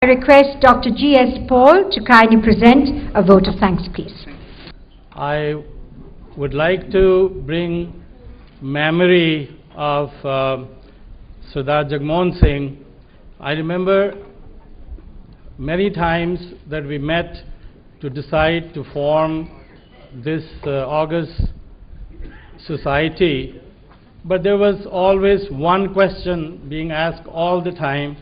I request Dr. G.S. Pual to kindly present a vote of thanks, please. I would like to bring memory of Sardar Jagmohan Singh. I remember many times that we met to decide to form this august society, but there was always one question being asked all the time: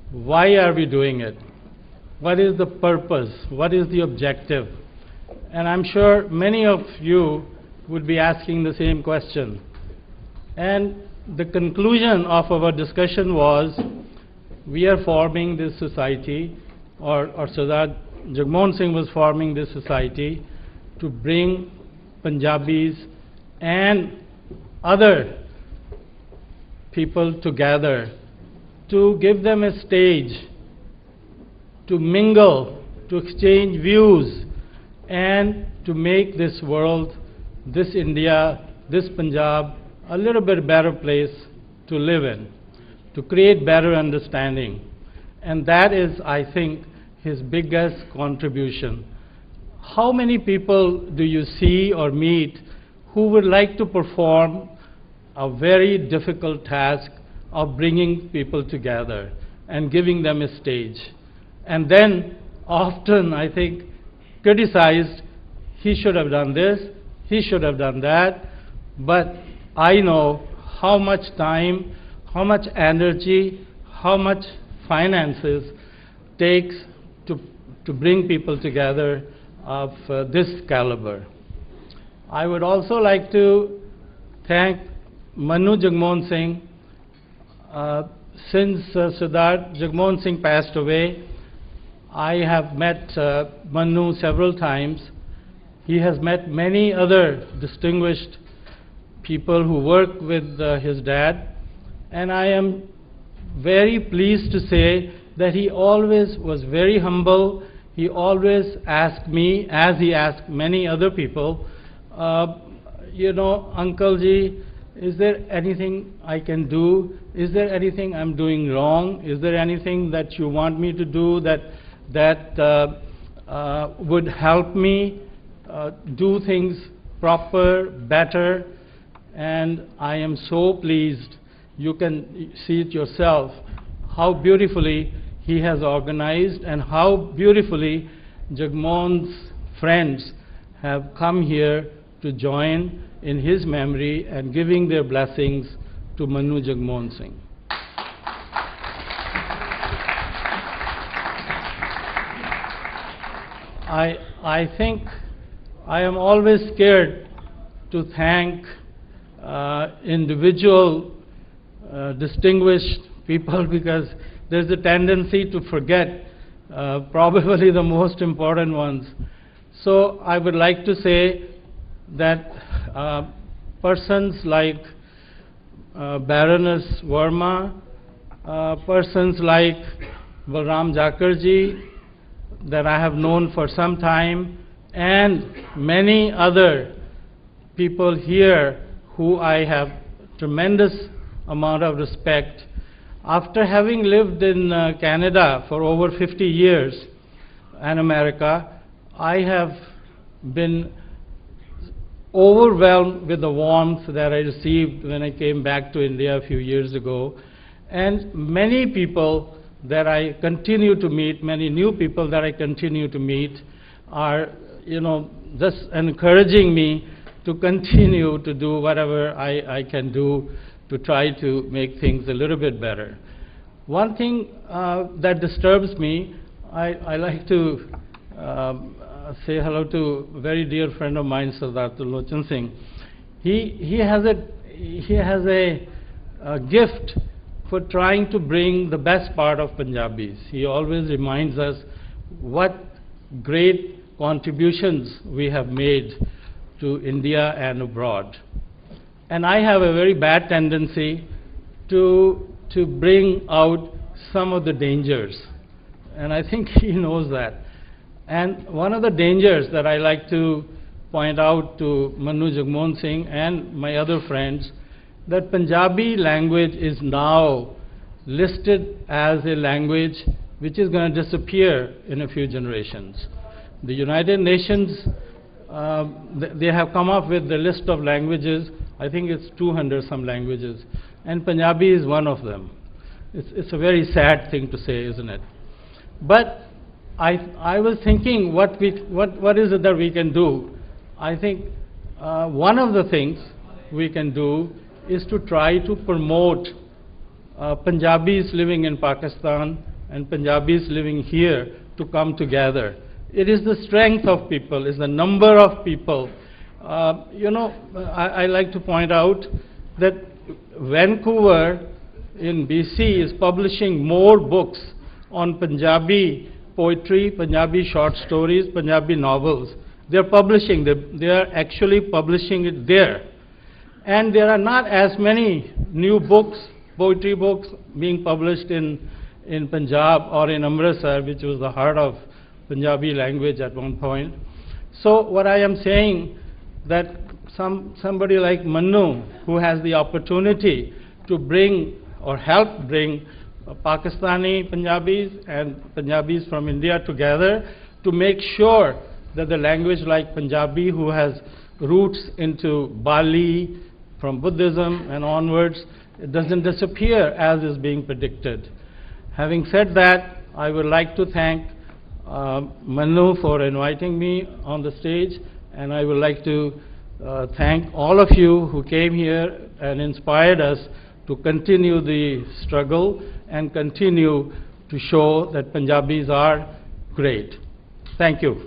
why are we doing it? What is the purpose? What is the objective? And I'm sure many of you would be asking the same question. And the conclusion of our discussion was, we are forming this society, or Sardar Jagmohan Singh was forming this society to bring Punjabis and other people together, to give them a stage to mingle, to exchange views, and to make this world, this India, this Punjab, a little bit better place to live in, to create better understanding. And that is, I think, his biggest contribution. How many people do you see or meet who would like to perform a very difficult task of bringing people together and giving them a stage, and then often, I think, criticized, he should have done this, he should have done that? But I know how much time, how much energy, how much finances takes to bring people together of this caliber. I would also like to thank Manu Jagmohan Singh. Since Sardar Jagmohan Singh passed away, I have met Manu several times. He has met many other distinguished people who worked with his dad, and I am very pleased to say that he always was very humble. He always asked me, as he asked many other people, you know, Uncle Ji, is there anything I can do? Is there anything I'm doing wrong? Is there anything that you want me to do that would help me do things proper, better? And I am so pleased. You can see it yourself, how beautifully he has organized and how beautifully Jagmohan's friends have come here to join in his memory and giving their blessings to Manu Jagmohan Singh. I think I am always scared to thank individual distinguished people, because there's a tendency to forget probably the most important ones. So I would like to say that persons like Baroness Verma, persons like Balram Jakarji, that I have known for some time, and many other people here who I have tremendous amount of respect. After having lived in Canada for over 50 years and America, I have been overwhelmed with the warmth that I received when I came back to India a few years ago. And many people that I continue to meet, many new people that I continue to meet, are, you know, just encouraging me to continue to do whatever I can do to try to make things a little bit better. One thing that disturbs me, I like to say hello to a very dear friend of mine, Sardar Lochan Singh. He has a gift for trying to bring the best part of Punjabis. He always reminds us what great contributions we have made to India and abroad. And I have a very bad tendency to bring out some of the dangers, and I think he knows that. And one of the dangers that I like to point out to Manu Jagmohan Singh and my other friends, that Punjabi language is now listed as a language which is going to disappear in a few generations. The United Nations, they have come up with the list of languages. I think it's 200 some languages, and Punjabi is one of them. It's a very sad thing to say, isn't it? But I was thinking, what is it that we can do? I think one of the things we can do is to try to promote Punjabis living in Pakistan and Punjabis living here to come together. It is the strength of people, it's the number of people. You know, I like to point out that Vancouver in BC is publishing more books on Punjabi poetry, Punjabi short stories, Punjabi novels. They are publishing, they are actually publishing it there. And there are not as many new books, poetry books, being published in Punjab or in Amritsar, which was the heart of Punjabi language at one point. So what I am saying, that somebody like Manu, who has the opportunity to bring or help bring Pakistani Punjabis and Punjabis from India together to make sure that the language like Punjabi, who has roots into Bali from Buddhism and onwards, it doesn't disappear as is being predicted. Having said that, I would like to thank Manu for inviting me on the stage, and I would like to thank all of you who came here and inspired us to continue the struggle and continue to show that Punjabis are great. Thank you.